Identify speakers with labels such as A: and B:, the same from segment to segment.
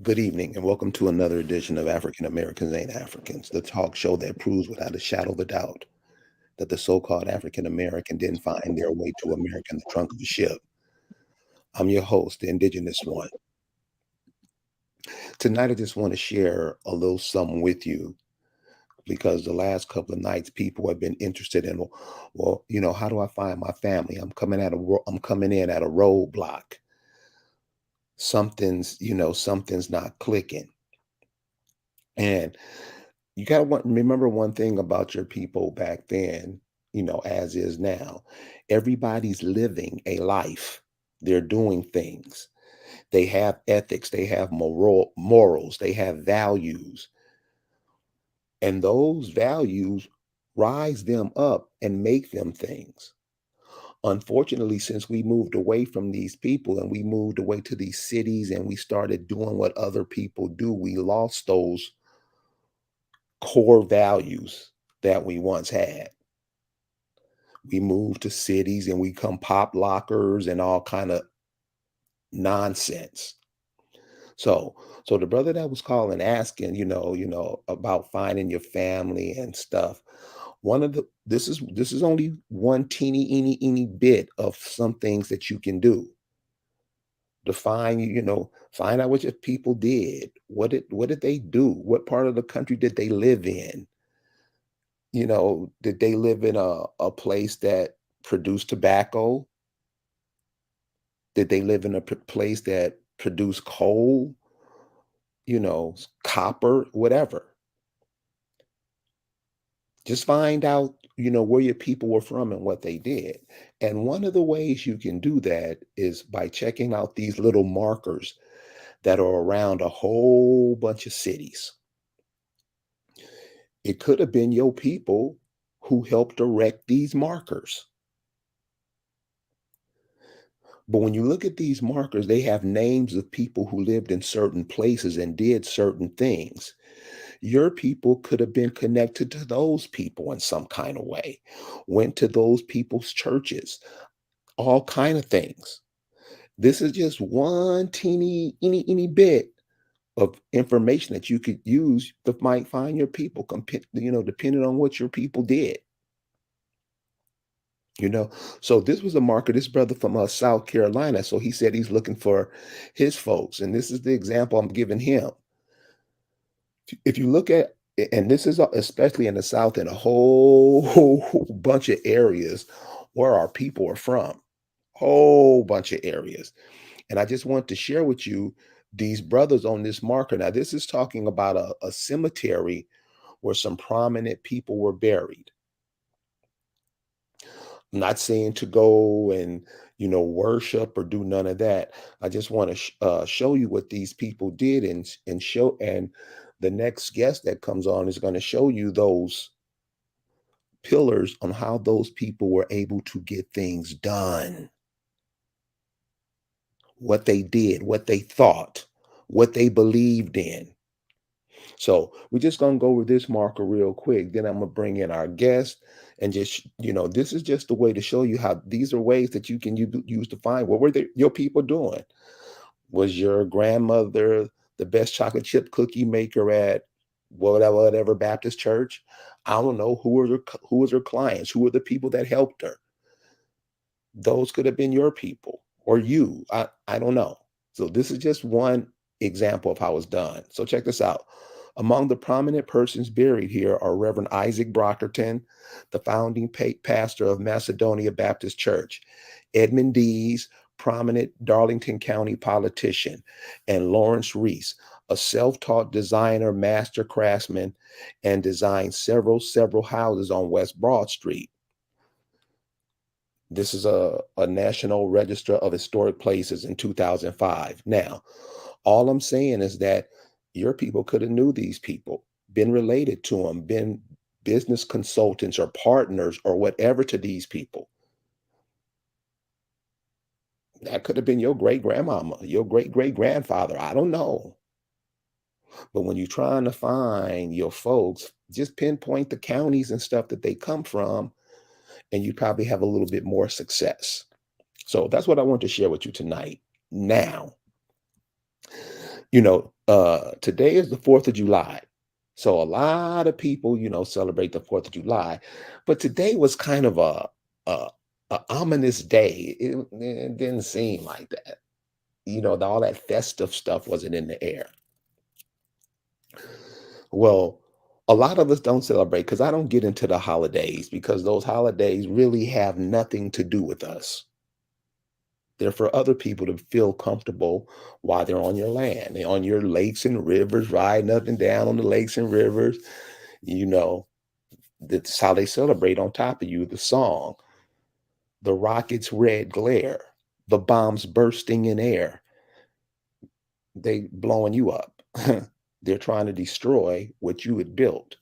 A: Good evening, and welcome to another edition of African Americans Ain't Africans, the talk show that proves without a shadow of a doubt that the so called African American didn't find their way to America in the trunk of a ship. I'm your host, the Indigenous One. Tonight, I just want to share a little something with you because the last couple of nights, people have been interested in, well, how do I find my family? I'm coming in at a roadblock. Something's not clicking. And you got to remember one thing about your people back then, as is now. Everybody's living a life. They're doing things. They have ethics, they have morals, they have values. And those values rise them up and make them things. Unfortunately, since we moved away from these people and we moved away to these cities and we started doing what other people do, we lost those core values that we once had. We moved to cities and we come pop lockers and all kind of nonsense. So so the brother that was calling asking, about finding your family and stuff. One of the this is only one teeny bit of some things that you can do to find out what your people did. What did they do? What part of the country did they live in? Did they live in a place that produced tobacco? Did they live in a place that produced coal, copper, whatever? Just find out, where your people were from and what they did. And one of the ways you can do that is by checking out these little markers that are around a whole bunch of cities. It could have been your people who helped erect these markers. But when you look at these markers, they have names of people who lived in certain places and did certain things. Your people could have been connected to those people in some kind of way, went to those people's churches, all kind of things. This is just one teeny bit of information that you could use to might find your people, depending on what your people did. You know, so this was a marker. This brother from South Carolina. So he said he's looking for his folks, and this is the example I'm giving him. If you look at, and this is especially in the South, in a whole bunch of areas where our people are from, whole bunch of areas. And I just want to share with you these brothers on this marker. Now, this is talking about a cemetery where some prominent people were buried. I'm not saying to go and worship or do none of that. I just want to show you what these people did and the next guest that comes on is going to show you those pillars on how those people were able to get things done, what they did, what they thought, what they believed in. So we're just gonna go over this marker real quick. Then I'm gonna bring in our guest and just, this is just a way to show you how these are ways that you can use to find what were your people doing. Was your grandmother the best chocolate chip cookie maker at whatever Baptist church? I don't know. Who was her clients? Who were the people that helped her? Those could have been your people or you. I don't know. So this is just one example of how it's done. So check this out. Among the prominent persons buried here are Reverend Isaac Brockerton, the founding pastor of Macedonia Baptist Church, Edmund Dees, prominent Darlington County politician, and Lawrence Reese, a self-taught designer, master craftsman, and designed several houses on West Broad Street. This is a National Register of Historic Places in 2005. Now, all I'm saying is that your people could have knew these people, been related to them, been business consultants or partners or whatever to these people. That could have been your great grandmama, your great grandfather. I don't know. But when you're trying to find your folks, just pinpoint the counties and stuff that they come from, and you probably have a little bit more success. So that's what I want to share with you tonight. Now, Today is the 4th of July. So a lot of people, celebrate the 4th of July, but today was kind of a, a ominous day. It didn't seem like that. All that festive stuff wasn't in the air. Well, a lot of us don't celebrate because I don't get into the holidays because those holidays really have nothing to do with us. They're for other people to feel comfortable while they're on your land. They're on your lakes and rivers, riding up and down on the lakes and rivers. You know, that's how they celebrate on top of you. The song, the rocket's red glare, the bombs bursting in air, they blowing you up. They're trying to destroy what you had built.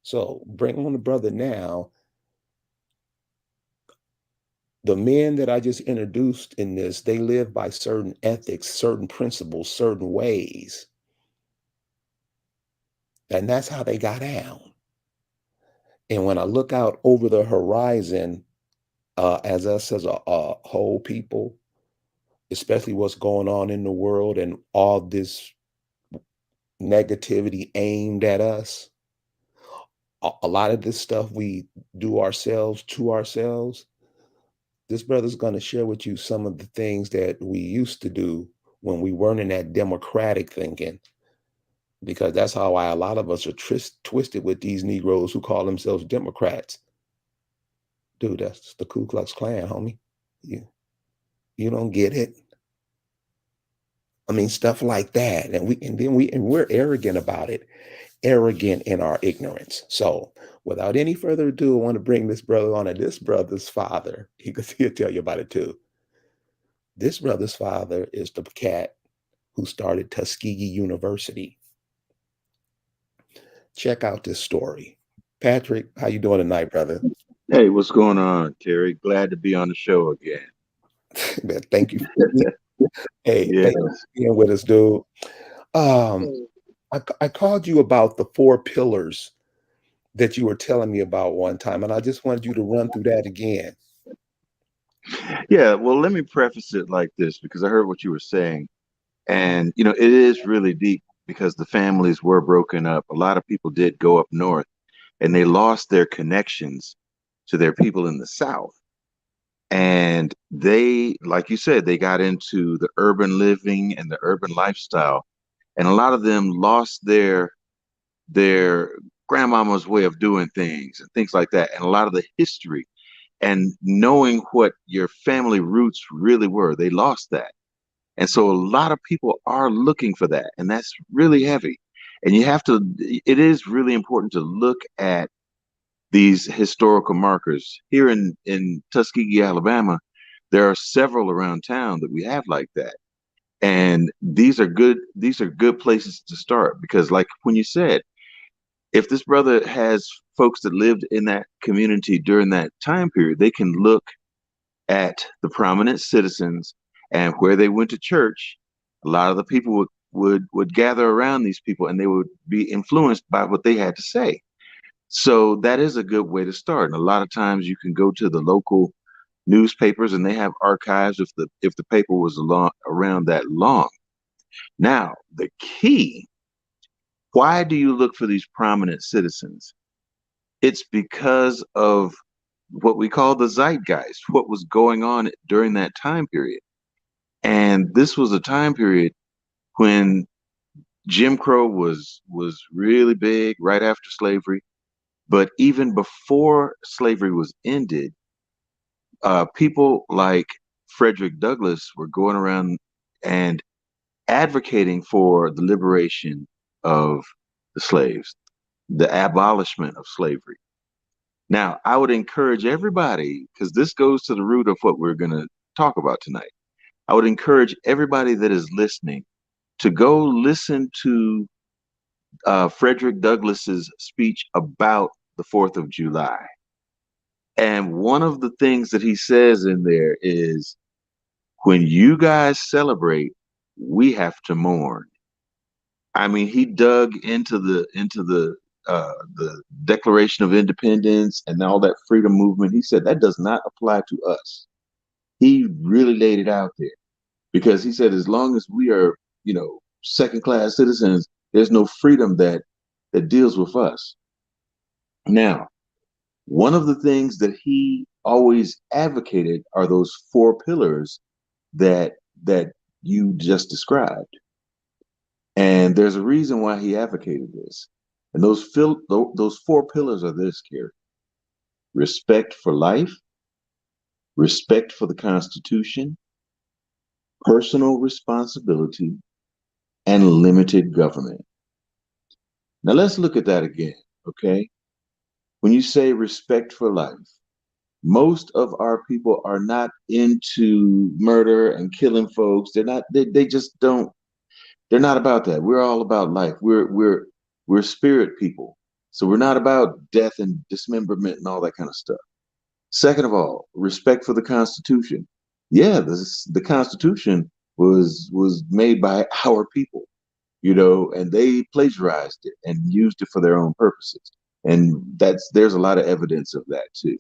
A: So bring on the brother now. The men that I just introduced in this, they live by certain ethics, certain principles, certain ways. And that's how they got down. And when I look out over the horizon, as us as a whole people, especially what's going on in the world and all this negativity aimed at us, a lot of this stuff we do ourselves to ourselves. This brother's going to share with you some of the things that we used to do when we weren't in that democratic thinking, because that's how why a lot of us are twisted with these Negroes who call themselves Democrats. Dude, that's the Ku Klux Klan, homie. You you don't get it. I mean, stuff like that, and we're arrogant about it, arrogant in our ignorance. So, without any further ado, I want to bring this brother on, and this brother's father, he'll tell you about it too. This brother's father is the cat who started Tuskegee University. Check out this story. Patrick, how you doing tonight, brother?
B: Hey, what's going on, Terry? Glad to be on the show again.
A: Man, thank you. Hey, thank you
B: Yes.
A: for being with us, dude. Um, I called you about the four pillars that you were telling me about one time, and I just wanted you to run through that again.
B: Yeah, well, let me preface it like this because I heard what you were saying. And, it is really deep because the families were broken up. A lot of people did go up north and they lost their connections to their people in the South. And they, like you said, they got into the urban living and the urban lifestyle. And a lot of them lost their grandmama's way of doing things and things like that. And a lot of the history and knowing what your family roots really were. They lost that. And so a lot of people are looking for that. And that's really heavy. And it is really important to look at these historical markers. Here in Tuskegee, Alabama, there are several around town that we have like that. And these are good places to start because like when you said, if this brother has folks that lived in that community during that time period, they can look at the prominent citizens and where they went to church. A lot of the people would gather around these people and they would be influenced by what they had to say. So that is a good way to start. And a lot of times you can go to the local newspapers and they have archives if the paper was around that long. Now, the key, why do you look for these prominent citizens? It's because of what we call the zeitgeist, what was going on during that time period. And this was a time period when Jim Crow was really big right after slavery. But even before slavery was ended, people like Frederick Douglass were going around and advocating for the liberation of the slaves, the abolishment of slavery. Now, I would encourage everybody, because this goes to the root of what we're going to talk about tonight. I would encourage everybody that is listening to go listen to Frederick Douglass's speech about the 4th of July. And one of the things that he says in there is, when you guys celebrate, we have to mourn. I mean, he dug into the Declaration of Independence and all that freedom movement. He said that does not apply to us. He really laid it out there because he said as long as we are, you know, second class citizens. There's no freedom that deals with us. Now, one of the things that he always advocated are those four pillars that you just described. And there's a reason why he advocated this. And those four pillars are this, Gary: respect for life, respect for the Constitution, personal responsibility, and limited government. Now let's look at that again, okay? When you say respect for life, most of our people are not into murder and killing folks. They just don't, they're not about that. We're all about life. We're spirit people. So we're not about death and dismemberment and all that kind of stuff. Second of all, respect for the Constitution. Yeah, the Constitution was made by our people, and they plagiarized it and used it for their own purposes. And there's a lot of evidence of that too.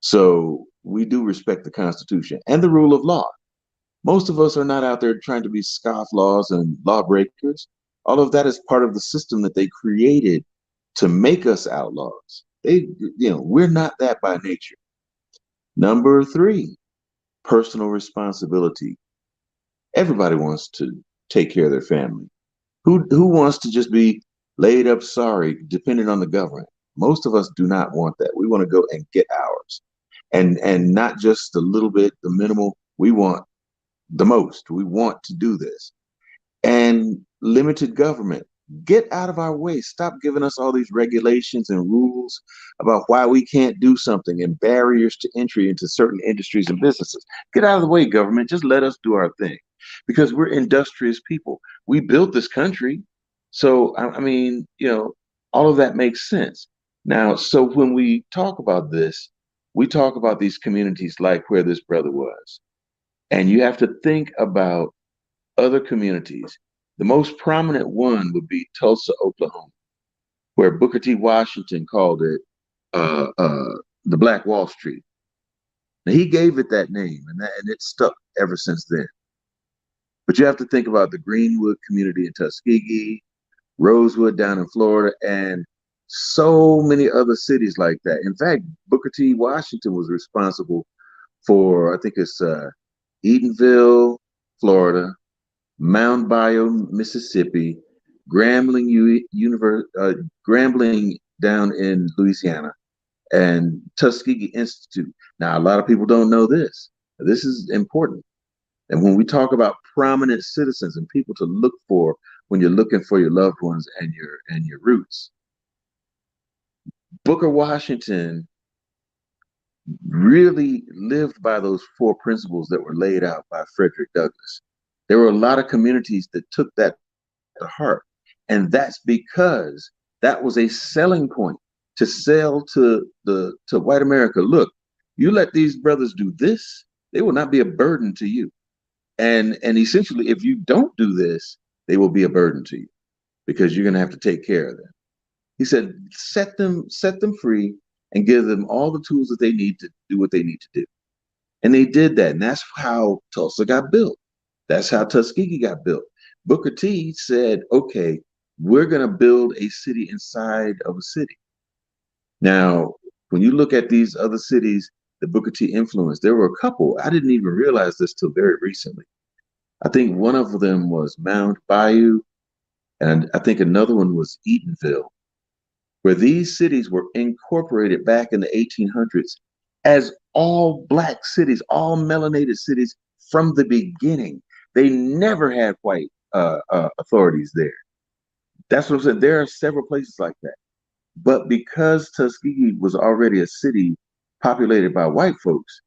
B: So we do respect the Constitution and the rule of law. Most of us are not out there trying to be scofflaws and lawbreakers. All of that is part of the system that they created to make us outlaws. We're not that by nature. Number three, personal responsibility. Everybody wants to take care of their family. Who wants to just be laid up sorry, depending on the government? Most of us do not want that. We want to go and get ours, and not just a little bit, the minimal. We want the most. We want to do this. And limited government. Get out of our way. Stop giving us all these regulations and rules about why we can't do something and barriers to entry into certain industries and businesses. Get out of the way, government. Just let us do our thing because we're industrious people. We built this country. So, I mean, all of that makes sense. Now, so when we talk about this, we talk about these communities like where this brother was. And you have to think about other communities. The most prominent one would be Tulsa, Oklahoma, where Booker T. Washington called it the Black Wall Street. Now, he gave it that name, and it stuck ever since then. But you have to think about the Greenwood community in Tuskegee, Rosewood down in Florida, and so many other cities like that. In fact, Booker T. Washington was responsible for, I think it's Eatonville, Florida, Mound Bio, Mississippi, Grambling down in Louisiana, and Tuskegee Institute. Now, a lot of people don't know this. This is important. And when we talk about prominent citizens and people to look for when you're looking for your loved ones and your roots, Booker Washington really lived by those four principles that were laid out by Frederick Douglass. There were a lot of communities that took that to heart. And that's because that was a selling point to sell to white America. Look, you let these brothers do this, they will not be a burden to you. And essentially, if you don't do this, they will be a burden to you because you're going to have to take care of them. He said, set them free and give them all the tools that they need to do what they need to do. And they did that. And that's how Tulsa got built. That's how Tuskegee got built. Booker T said, okay, we're going to build a city inside of a city. Now, when you look at these other cities that Booker T influenced, there were a couple. I didn't even realize this till very recently. I think one of them was Mound Bayou, and I think another one was Eatonville, where these cities were incorporated back in the 1800s as all Black cities, all melanated cities from the beginning. They never had white authorities there. That's what I'm saying. There are several places like that. But because Tuskegee was already a city populated by white folks,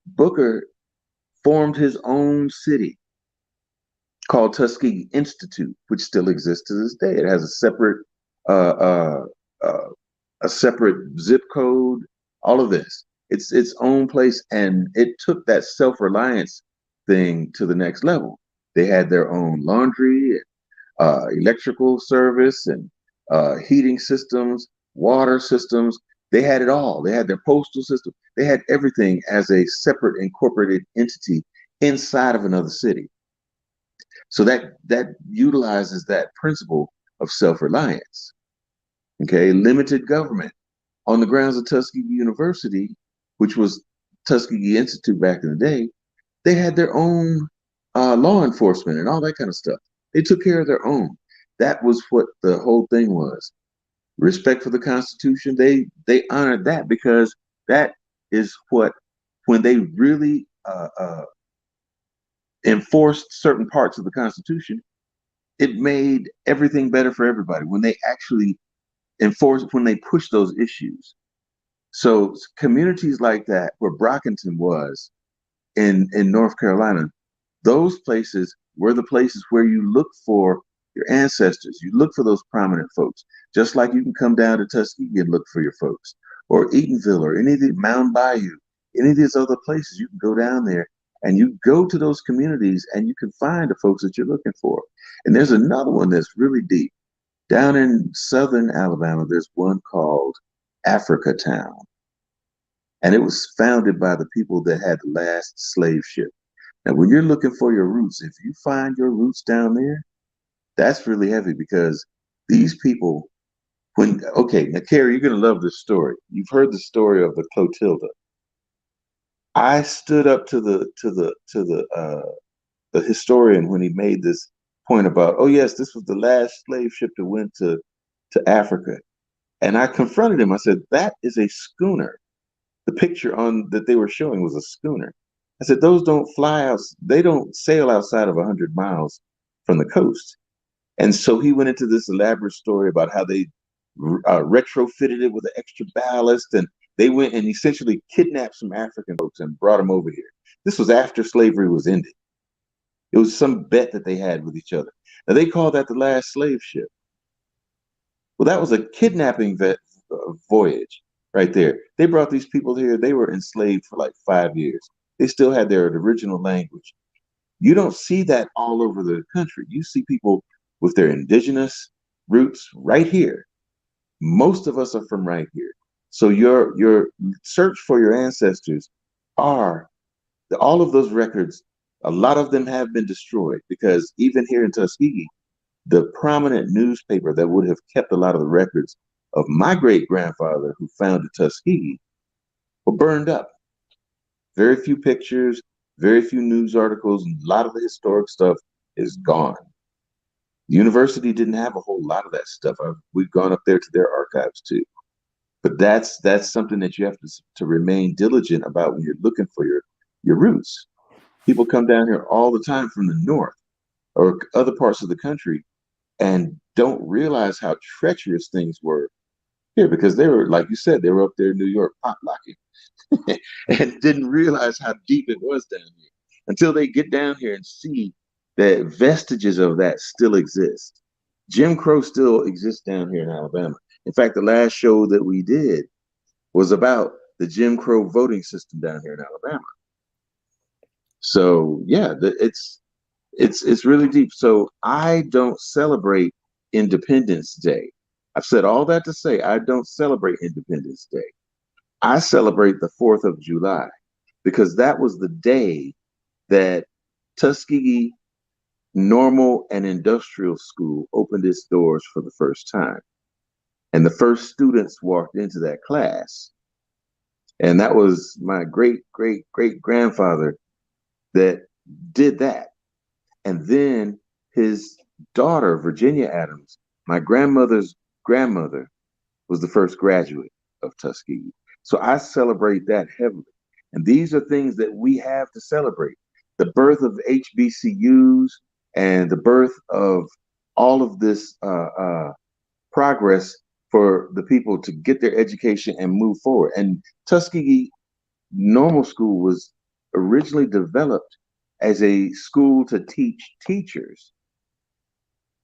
B: Booker formed his own city called Tuskegee Institute, which still exists to this day. It has uh, uh, uh, a separate zip code, all of this. It's its own place, and it took that self-reliance thing to the next level. They had their own laundry, electrical service, and heating systems, water systems. They had it all. They had their postal system. They had everything as a separate incorporated entity inside of another city. So that utilizes that principle of self-reliance. Okay, limited government on the grounds of Tuskegee University, which was Tuskegee Institute back in the day. They had their own law enforcement and all that kind of stuff. They took care of their own. That was what the whole thing was. Respect for the Constitution. They honored that because that is what when they really enforced certain parts of the Constitution, it made everything better for everybody. When they actually enforced, when they pushed those issues. So communities like that, where Brockington was in North Carolina, those places were the places where you look for your ancestors. You look for those prominent folks, just like you can come down to Tuskegee and look for your folks, or Eatonville, or any of the Mound Bayou, any of these other places. You can go down there and you go to those communities and you can find the folks that you're looking for. And there's another one that's really deep. Down in southern Alabama, there's one called Africa Town. And it was founded by the people that had the last slave ship. Now, when you're looking for your roots, if you find your roots down there, that's really heavy because these people, okay, now, Carrie, you're going to love this story. You've heard the story of the Clotilda. I stood up to the historian when he made this point about, oh yes, this was the last slave ship that went to Africa. And I confronted him. I said, that is a schooner. The picture on that they were showing was a schooner. I said, those don't fly out, they don't sail outside of 100 miles from the coast. And so he went into this elaborate story about how they retrofitted it with an extra ballast, and they went and essentially kidnapped some African folks and brought them over here. This was after slavery was ended. It was some bet that they had with each other. Now they call that the last slave ship. Well, that was a kidnapping voyage right there. They brought these people here. They were enslaved for like 5 years. They still had their original language. You don't see that all over the country. You see people with their indigenous roots right here. Most of us are from right here. So your search for your ancestors are all of those records. A lot of them have been destroyed because even here in Tuskegee, the prominent newspaper that would have kept a lot of the records of my great grandfather who founded Tuskegee were burned up. Very few pictures, very few news articles, and a lot of the historic stuff is gone. The university didn't have a whole lot of that stuff. We've gone up there to their archives too. But that's something that you have to remain diligent about when you're looking for your roots. People come down here all the time from the north or other parts of the country and don't realize how treacherous things were here because they were, like you said, they were up there in New York potlocking and didn't realize how deep it was down here until they get down here and see that vestiges of that still exist. Jim Crow still exists down here in Alabama. In fact, the last show that we did was about the Jim Crow voting system down here in Alabama. So yeah, it's really deep. So I don't celebrate Independence Day. I've said all that to say I don't celebrate Independence Day. I celebrate the 4th of July because that was the day that Tuskegee Normal and Industrial School opened its doors for the first time. And the first students walked into that class. And that was my great, great, great grandfather that did that. And then his daughter, Virginia Adams, my grandmother's grandmother, was the first graduate of Tuskegee. So I celebrate that heavily. And these are things that we have to celebrate. The birth of HBCUs and the birth of all of this progress for the people to get their education and move forward. And Tuskegee Normal School was originally developed as a school to teach teachers.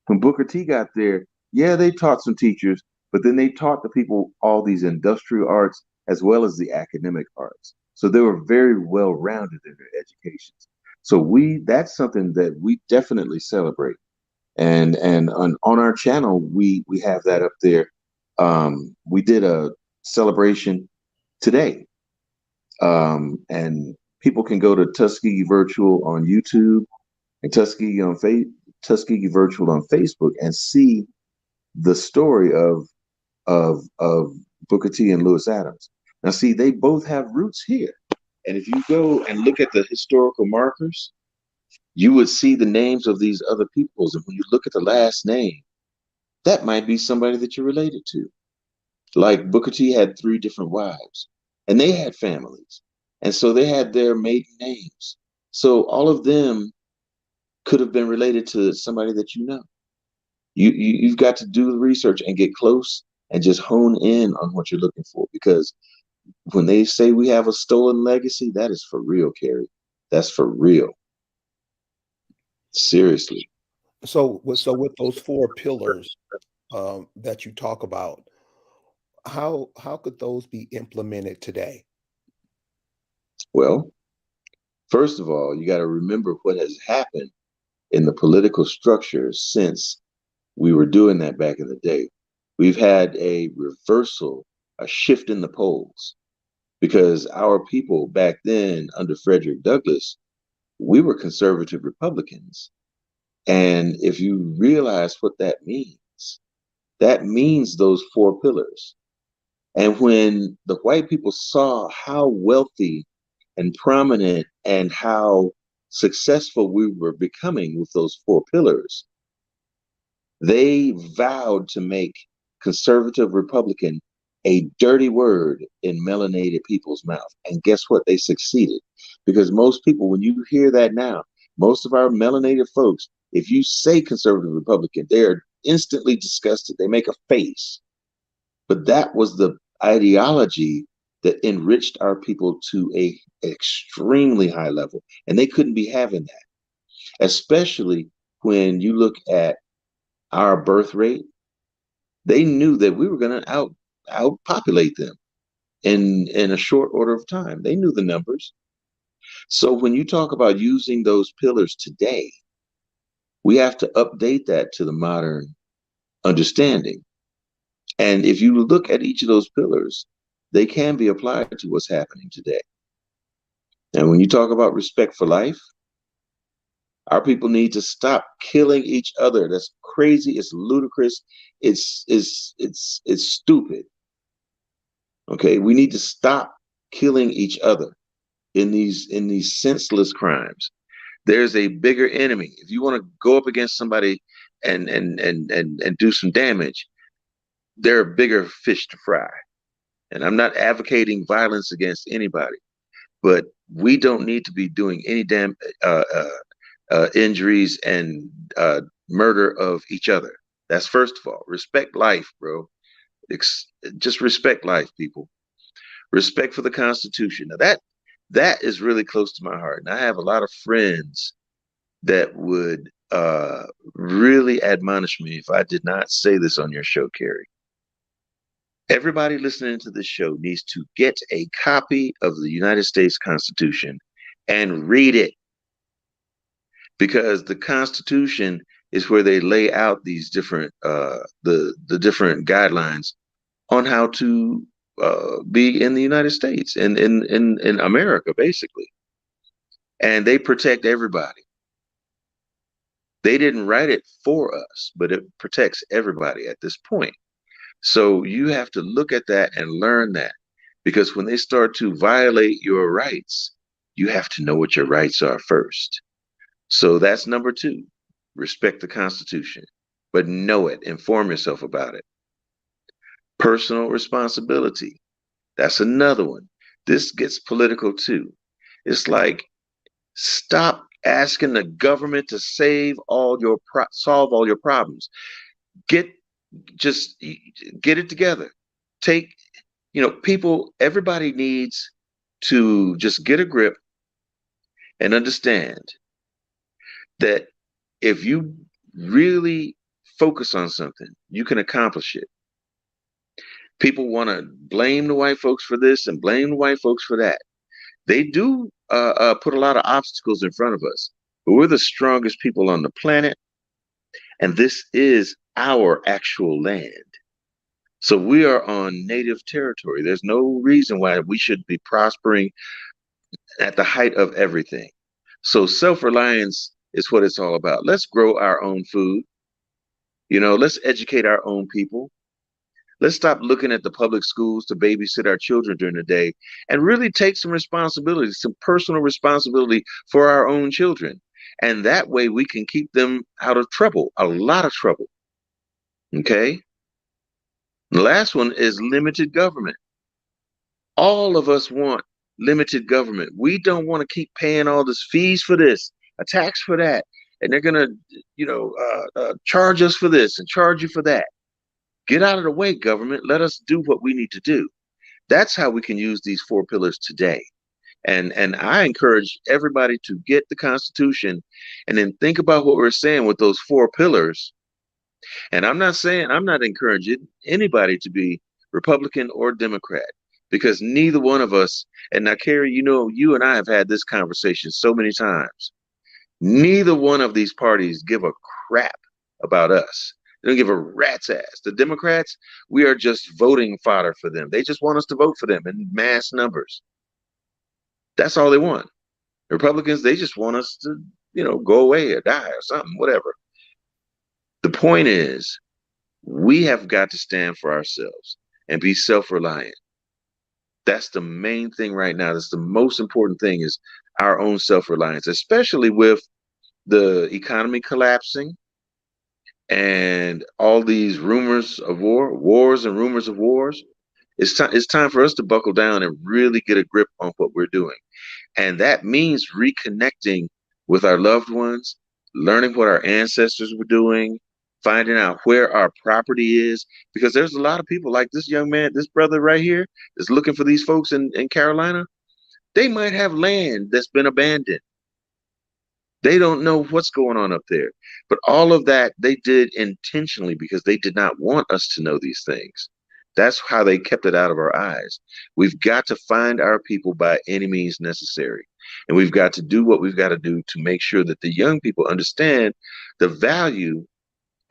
B: When Booker T got there, yeah, they taught some teachers, but then they taught the people all these industrial arts as well as the academic arts. So they were very well rounded in their educations. So that's something that we definitely celebrate. And on our channel, we have that up there. We did a celebration today. And people can go to Tuskegee Virtual on YouTube and Tuskegee Virtual on Facebook and see the story of Booker T and Lewis Adams. Now, see, they both have roots here. And if you go and look at the historical markers, you would see the names of these other peoples. And when you look at the last name, that might be somebody that you're related to. Like Booker T had three different wives, and they had families. And so they had their maiden names. So all of them could have been related to somebody that you know. You've got to do the research and get close and just hone in on what you're looking for, because when they say we have a stolen legacy, that is for real, Carrie. That's for real. Seriously.
A: So with those four pillars that you talk about, how could those be implemented today?
B: Well, first of all, you got to remember what has happened in the political structure since we were doing that back in the day. We've had a reversal, a shift in the polls, because our people back then under Frederick Douglass, we were conservative Republicans. And if you realize what that means those four pillars. And when the white people saw how wealthy and prominent and how successful we were becoming with those four pillars, they vowed to make conservative Republican a dirty word in melanated people's mouth. And guess what? They succeeded. Because most people, when you hear that now, most of our melanated folks, if you say conservative Republican, they're instantly disgusted. They make a face. But that was the ideology that enriched our people to an extremely high level. And they couldn't be having that, especially when you look at our birth rate. They knew that we were going to outpopulate them in a short order of time. They knew the numbers. So when you talk about using those pillars today, we have to update that to the modern understanding. And if you look at each of those pillars, they can be applied to what's happening today. And when you talk about respect for life, our people need to stop killing each other. That's crazy. It's ludicrous. It's stupid. Okay, we need to stop killing each other in these senseless crimes. There's a bigger enemy. If you want to go up against somebody and do some damage, there are bigger fish to fry. And I'm not advocating violence against anybody, but we don't need to be doing any damn injuries and murder of each other. That's first of all. Respect life, bro. Just respect life, people. Respect for the Constitution. Now that is really close to my heart. And I have a lot of friends that would really admonish me if I did not say this on your show, Carrie. Everybody listening to this show needs to get a copy of the United States Constitution and read it, because the Constitution is where they lay out these different the different guidelines on how to be in the United States and in America, basically. And they protect everybody. They didn't write it for us, but it protects everybody at this point. So you have to look at that and learn that, because when they start to violate your rights, you have to know what your rights are first. So that's number two. Respect the Constitution, but know it, inform yourself about it. Personal responsibility. That's another one. This gets political too. It's like, stop asking the government to solve all your problems. Get just get it together. Take, people, everybody needs to just get a grip and understand that if you really focus on something, you can accomplish it. People want to blame the white folks for this and blame the white folks for that. They do put a lot of obstacles in front of us, but we're the strongest people on the planet, and this is our actual land. So we are on native territory. There's no reason why we should be prospering at the height of everything. So self-reliance is what it's all about. Let's grow our own food. Let's educate our own people. Let's stop looking at the public schools to babysit our children during the day and really take some responsibility, some personal responsibility for our own children. And that way we can keep them out of trouble, a lot of trouble. Okay. The last one is limited government. All of us want limited government. We don't want to keep paying all this fees for this, a tax for that, and they're gonna, charge us for this and charge you for that. Get out of the way, government. Let us do what we need to do. That's how we can use these four pillars today. And I encourage everybody to get the Constitution and then think about what we're saying with those four pillars. And I'm not encouraging anybody to be Republican or Democrat because neither one of us, and now, Carrie, you and I have had this conversation so many times. Neither one of these parties give a crap about us. They don't give a rat's ass. The Democrats, we are just voting fodder for them. They just want us to vote for them in mass numbers. That's all they want. Republicans, they just want us to, go away or die or something, whatever. The point is, we have got to stand for ourselves and be self-reliant. That's the main thing right now. That's the most important thing is our own self-reliance, especially with the economy collapsing and all these rumors of wars and rumors of wars. It's time for us to buckle down and really get a grip on what we're doing. And that means reconnecting with our loved ones, learning what our ancestors were doing, finding out where our property is. Because there's a lot of people like this young man, this brother right here, is looking for these folks in Carolina. They might have land that's been abandoned. They don't know what's going on up there. But all of that they did intentionally because they did not want us to know these things. That's how they kept it out of our eyes. We've got to find our people by any means necessary. And we've got to do what we've got to do to make sure that the young people understand the value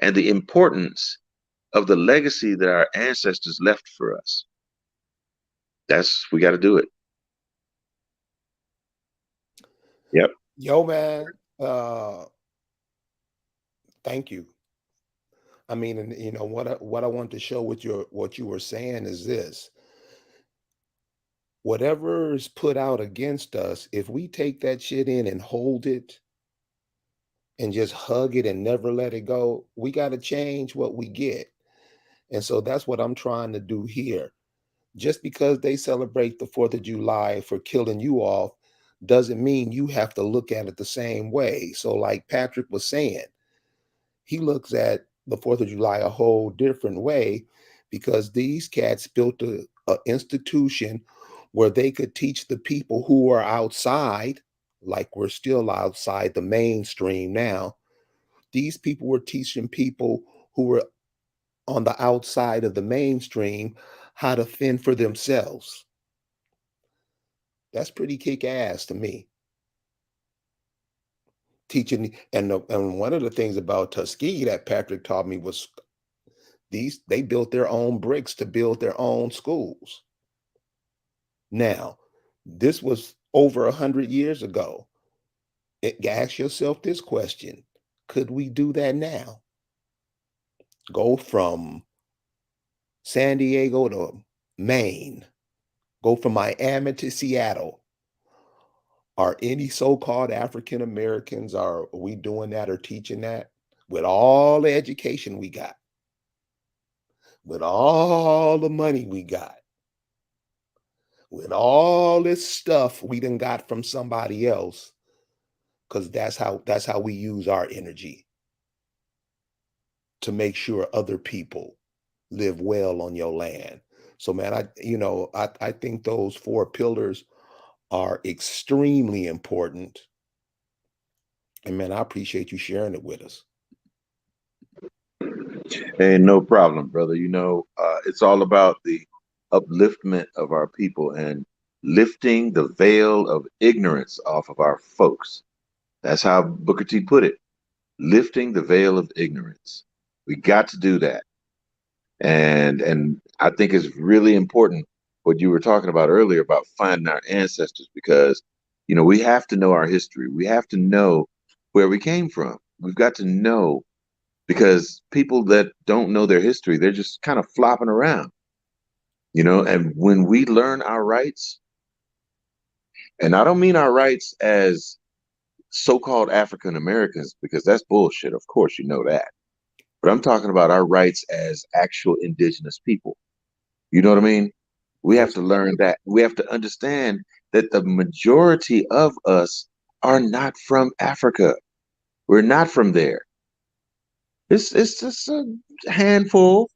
B: and the importance of the legacy that our ancestors left for us. We got to do it. Yep.
A: Yo, man, thank you. I mean, and what I want to show with what you were saying is this: whatever is put out against us, if we take that shit in and hold it and just hug it and never let it go, we got to change what we get. And so that's what I'm trying to do here. Just because they celebrate the 4th of July for killing you off doesn't mean you have to look at it the same way. So, like Patrick was saying, he looks at the 4th of July a whole different way because these cats built a institution where they could teach the people who are outside, like we're still outside the mainstream now. These people were teaching people who were on the outside of the mainstream how to fend for themselves. That's pretty kick ass to me. Teaching and one of the things about Tuskegee that Patrick taught me was they built their own bricks to build their own schools. Now, this was over 100 years ago. Ask yourself this question: could we do that now? Go from San Diego to Maine, go from Miami to Seattle. Are any so-called African Americans, are we doing that or teaching that? With all the education we got, with all the money we got, with all this stuff we done got from somebody else, because that's how we use our energy to make sure other people live well on your land. So man, I think those four pillars are extremely important. And man, I appreciate you sharing it with us.
B: Hey, no problem, brother. It's all about the upliftment of our people and lifting the veil of ignorance off of our folks. That's how Booker T put it. Lifting the veil of ignorance. We got to do that. And I think it's really important what you were talking about earlier about finding our ancestors because we have to know our history. We have to know where we came from. We've got to know, because people that don't know their history, they're just kind of flopping around, and when we learn our rights, and I don't mean our rights as so-called African Americans, because that's bullshit. Of course, you know that. But I'm talking about our rights as actual indigenous people. You know what I mean? We have
A: Yes.
B: to learn that. We have to understand that the majority of us are not from Africa. We're not from there. It's just a handful,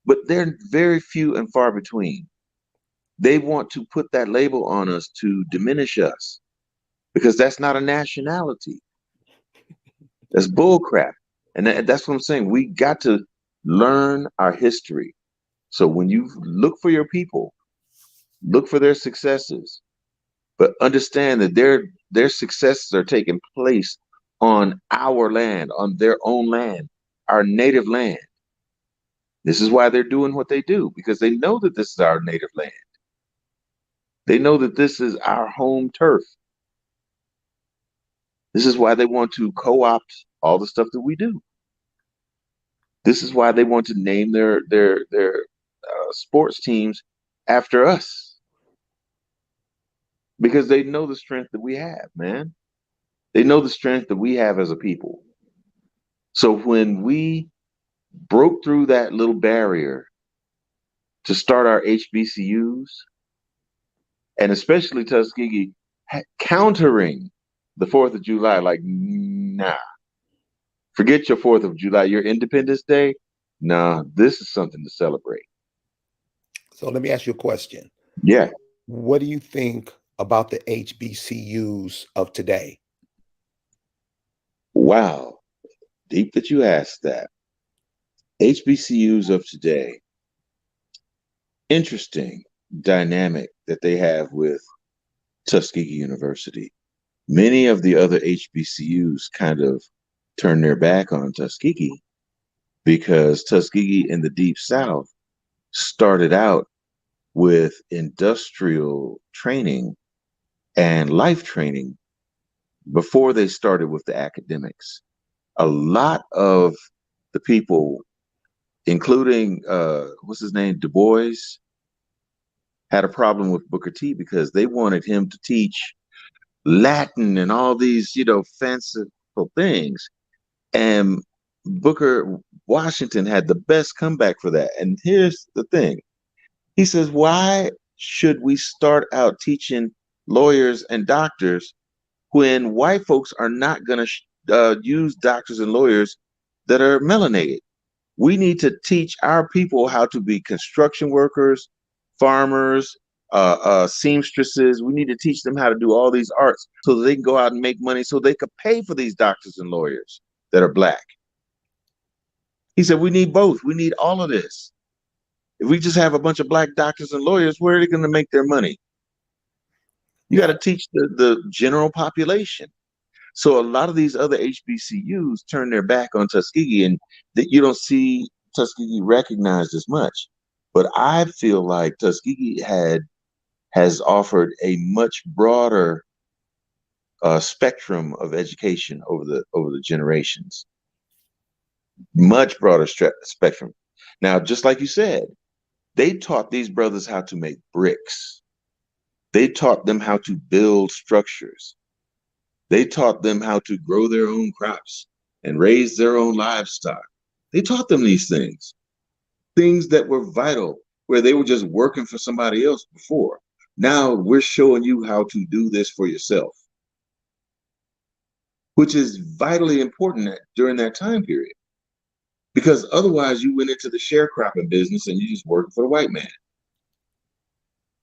B: but they're very few and far between. They want to put that label on us to diminish us, because that's not a nationality. That's bull crap. And that's what I'm saying. We got to learn our history. So when you look for your people, look for their successes, but understand that their successes are taking place on our land, on their own land, our native land. This is why they're doing what they do, because they know that this is our native land. They know that this is our home turf. This is why they want to co-opt all the stuff that we do. This is why they want to name their sports teams after us, because they know the strength that we have, man. They know the strength that we have as a people. So when we broke through that little barrier to start our HBCUs, and especially Tuskegee, countering the 4th of July, like, nah, forget your 4th of July, your Independence Day. Nah, this is something to celebrate.
A: So let me ask you a question.
B: Yeah.
A: What do you think about the HBCUs of today?
B: Wow. Deep that you asked that. HBCUs of today, interesting dynamic that they have with Tuskegee University. Many of the other HBCUs kind of turn their back on Tuskegee, because Tuskegee in the Deep South started out with industrial training and life training before they started with the academics. A lot of the people, including what's his name, Du Bois, had a problem with Booker T because they wanted him to teach Latin and all these, fanciful things. And Booker Washington had the best comeback for that. And here's the thing. He says, why should we start out teaching lawyers and doctors when white folks are not going to use doctors and lawyers that are melanated? We need to teach our people how to be construction workers, farmers, seamstresses. We need to teach them how to do all these arts so that they can go out and make money so they could pay for these doctors and lawyers that are black. He said, we need both. We need all of this. If we just have a bunch of black doctors and lawyers, where are they going to make their money? You got
A: Yeah.
B: to teach the general population. So a lot of these other HBCUs turn their back on Tuskegee, and that you don't see Tuskegee recognized as much. But I feel like Tuskegee has offered a much broader spectrum of education over the generations, much broader spectrum. Now, just like you said, they taught these brothers how to make bricks. They taught them how to build structures. They taught them how to grow their own crops and raise their own livestock. They taught them these things that were vital, where they were just working for somebody else before. Now we're showing you how to do this for yourself, which is vitally important during that time period. Because otherwise, you went into the sharecropping business and you just working for the white man.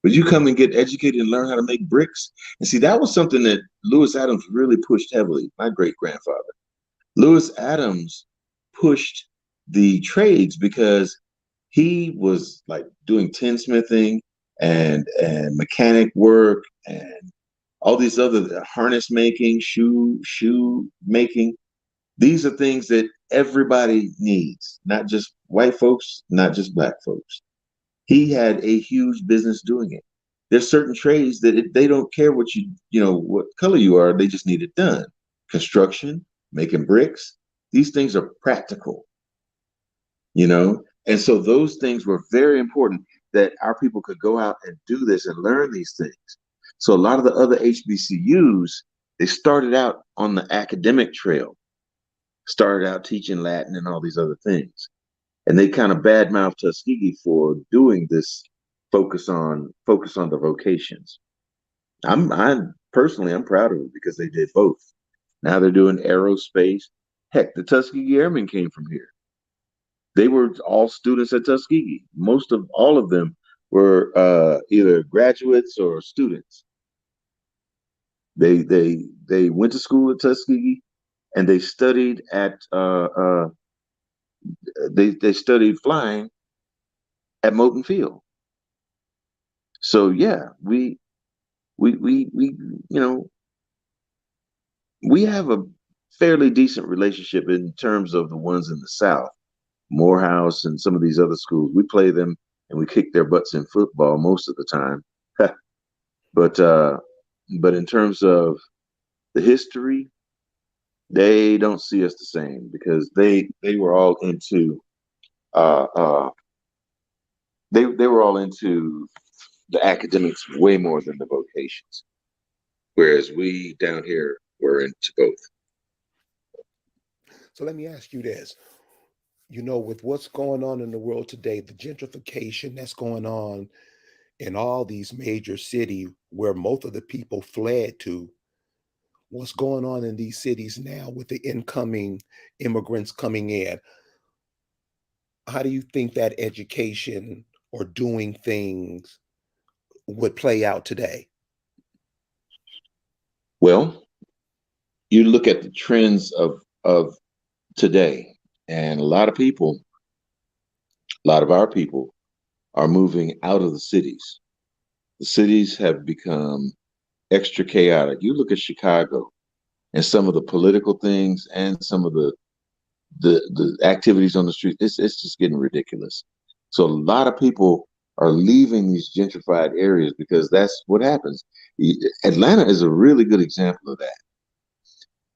B: But you come and get educated and learn how to make bricks. And see, that was something that Lewis Adams really pushed heavily, my great grandfather. Lewis Adams pushed the trades because he was like doing tinsmithing and mechanic work and all these other harness making, shoe making. These are things that everybody needs, not just white folks, not just black folks. He had a huge business doing it. There's certain trades that they don't care what what color you are, they just need it done. construction, making bricks. These things are practical, you know? And so those things were very important that our people could go out and do this and learn these things. So a lot of the other HBCUs, they started out on the academic trail, started out teaching Latin and all these other things. And they kind of badmouthed Tuskegee for doing this focus on the vocations. I personally I'm proud of it because they did both. Now they're doing aerospace. Heck, the Tuskegee Airmen came from here. They were all students at Tuskegee. Most of all of them were either graduates or students. They went to school at Tuskegee and they studied at they studied flying at Moton Field. So yeah, we you know we have a fairly decent relationship in terms of the ones in the South. Morehouse and some of these other schools, we play them and we kick their butts in football most of the time. but but in terms of the history, they don't see us the same because they were all into uh, uh, they were all into the academics way more than the vocations, whereas we down here were into both.
A: So let me ask you this. With what's going on in the world today, the gentrification that's going on in all these major cities where most of the people fled to, what's going on in these cities now with the incoming immigrants coming in? How do you think that education or doing things would play out today?
B: Well, you look at the trends of today, and a lot of our people are moving out of the cities. The cities have become extra chaotic. You look at Chicago and some of the political things and some of the activities on the street. It's just getting ridiculous. So a lot of people are leaving these gentrified areas because that's what happens. Atlanta is a really good example of that.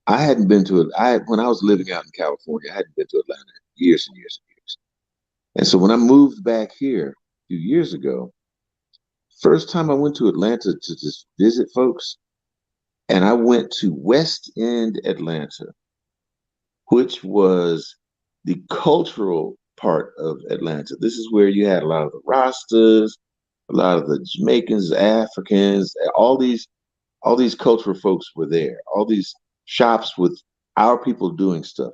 B: I hadn't been to it. When I was living out in California, I hadn't been to Atlanta in years and years and years. And so when I moved back here a few years ago, first time I went to Atlanta to just visit folks, and I went to West End, Atlanta, which was the cultural part of Atlanta. This is where you had a lot of the Rastas, a lot of the Jamaicans, Africans, all these cultural folks were there. All these shops with our people doing stuff.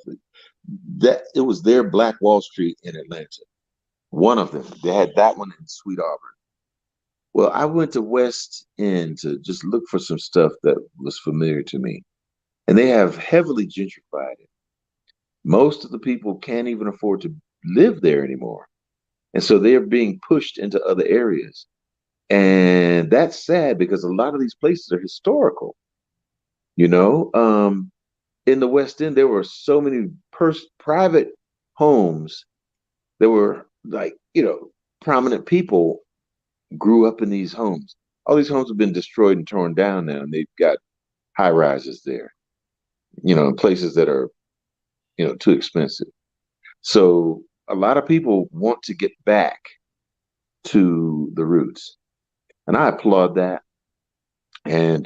B: That it was their Black Wall Street in Atlanta. One of them. They had that one in Sweet Auburn. Well, I went to West End to just look for some stuff that was familiar to me. And they have heavily gentrified it. Most of the people can't even afford to live there anymore. And so they're being pushed into other areas. And that's sad because a lot of these places are historical. You know, in the West End, there were so many private homes. There were like, prominent people grew up in these homes. All these homes have been destroyed and torn down now, and they've got high rises there, in places that are, too expensive. So a lot of people want to get back to the roots, and I applaud that. And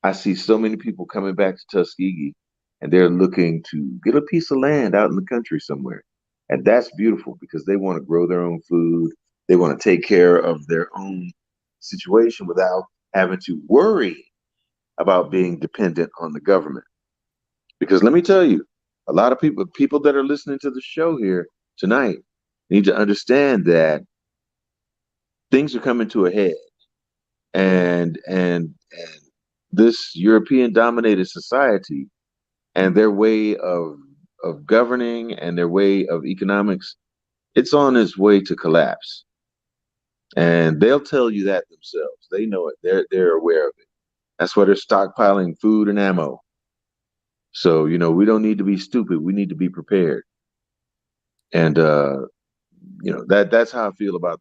B: I see so many people coming back to Tuskegee, and they're looking to get a piece of land out in the country somewhere, and that's beautiful because they want to grow their own food. They want to take care of their own situation without having to worry about being dependent on the government. Because let me tell you, a lot of people that are listening to the show here tonight need to understand that things are coming to a head, and this European dominated society and their way of governing and their way of economics, it's on its way to collapse. And they'll tell you that themselves. They know it. They're aware of it. That's why they're stockpiling food and ammo. So, we don't need to be stupid. We need to be prepared. And that's how I feel about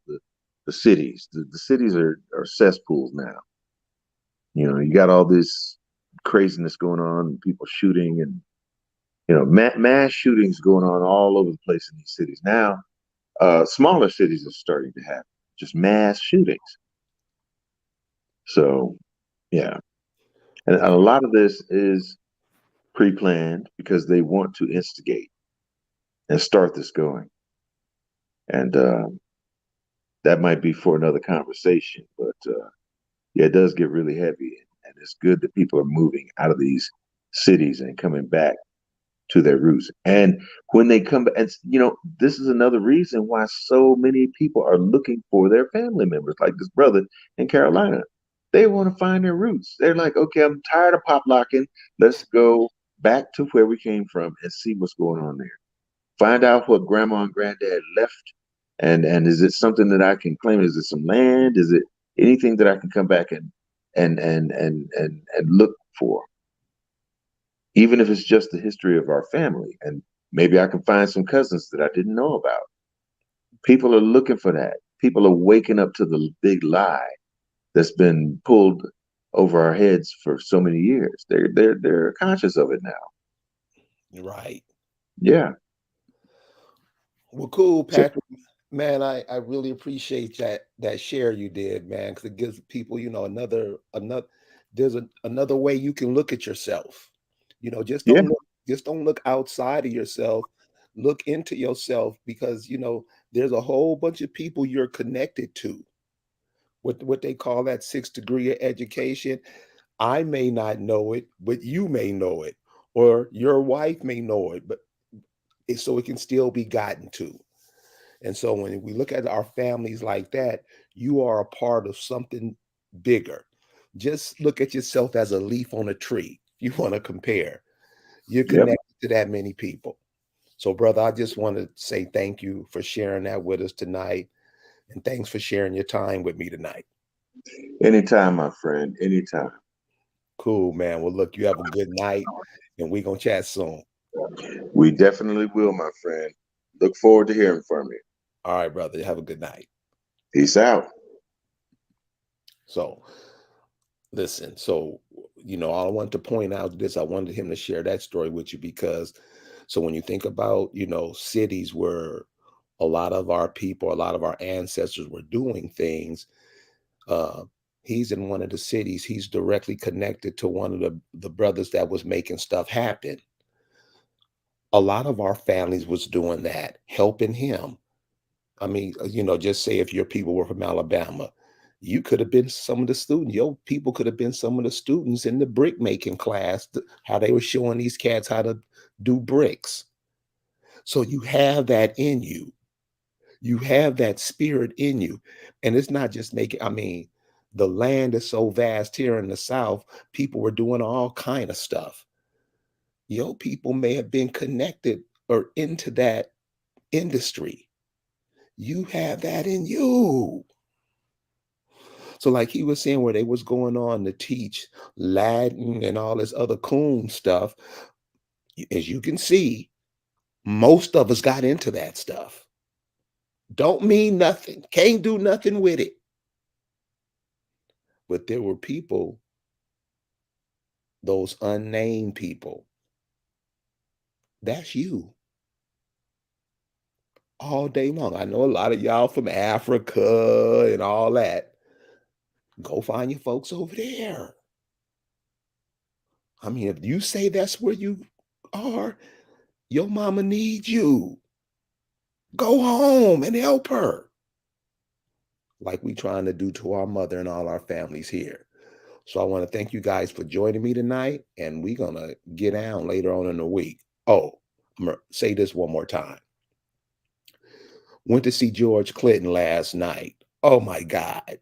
B: the cities. The cities are cesspools now. You got all this craziness going on, people shooting, and mass shootings going on all over the place in these cities now. Smaller cities are starting to have just mass shootings. So yeah, and a lot of this is pre-planned because they want to instigate and start this going. And that might be for another conversation, but yeah, it does get really heavy, and it's good that people are moving out of these cities and coming back to their roots. And when they come back, and this is another reason why so many people are looking for their family members, like this brother in Carolina. They want to find their roots. They're like, okay, I'm tired of pop locking. Let's go back to where we came from and see what's going on there. Find out what grandma and granddad left, and is it something that I can claim? Is it some land? Is it anything that I can come back and look for? Even if it's just the history of our family, and maybe I can find some cousins that I didn't know about. People are looking for that. People are waking up to the big lie that's been pulled over our heads for so many years. They're conscious of it now.
A: Right.
B: Yeah.
A: Well, cool,
B: So
A: Patrick. Man, I really appreciate that share you did, man, because it gives people, another another way you can look at yourself.
B: yeah,
A: Just don't look outside of yourself. Look into yourself because there's a whole bunch of people you're connected to. What they call that sixth degree of education. I may not know it, but you may know it, or your wife may know it, but so it can still be gotten to. And so when we look at our families like that, you are a part of something bigger. Just look at yourself as a leaf on a tree. You want to compare. You're
B: yep.
A: connected to that many people. So, brother, I just want to say thank you for sharing that with us tonight. And thanks for sharing your time with me tonight.
B: Anytime, my friend. Anytime.
A: Cool, man. Well, look, you have a good night and we're going to chat soon.
B: We definitely will, my friend. Look forward to hearing from you.
A: All right, brother. Have a good night.
B: Peace out.
A: So, listen, I wanted to point out this. I wanted him to share that story with you because, so when you think about, cities where a lot of our people, a lot of our ancestors were doing things, uh, he's in one of the cities. He's directly connected to one of the brothers that was making stuff happen. A lot of our families was doing that, helping him. I mean, just say if your people were from Alabama, you could have been some of the students. Your people could have been some of the students in the brick making class, how they were showing these cats how to do bricks. So you have that in you. You have that spirit in you. And it's not just making, I mean, the land is so vast here in the South, people were doing all kind of stuff. Your people may have been connected or into that industry. You have that in you. So like he was saying where they was going on to teach Latin and all this other coon stuff, as you can see, most of us got into that stuff. Don't mean nothing. Can't do nothing with it. But there were people, those unnamed people, that's you all day long. I know a lot of y'all from Africa and all that. Go find your folks over there. I mean, if you say that's where you are, your mama needs you. Go home and help her. Like we trying to do to our mother and all our families here. So I want to thank you guys for joining me tonight. And we're gonna get down later on in the week. Oh, I'm gonna say this one more time. Went to see George Clinton last night. Oh my God.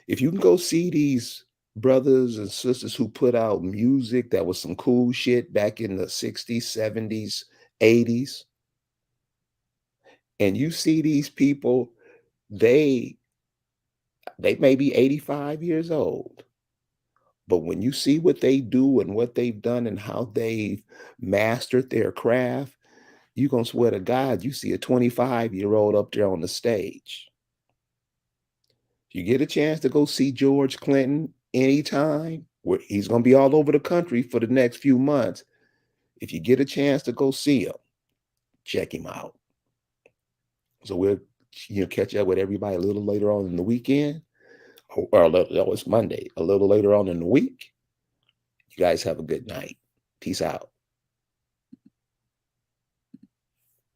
A: If you can go see these brothers and sisters who put out music that was some cool shit back in the 60s, 70s, 80s, and you see these people, they they may be 85 years old, but when you see what they do and what they've done and how they've mastered their craft, you're gonna swear to God, you see a 25-year-old up there on the stage. If you get a chance to go see George Clinton anytime, He's going to be all over the country for the next few months. If you get a chance to go see him, check him out. So we'll catch up with everybody a little later on in the weekend, it's Monday, a little later on in the week. You guys have a good night. Peace out.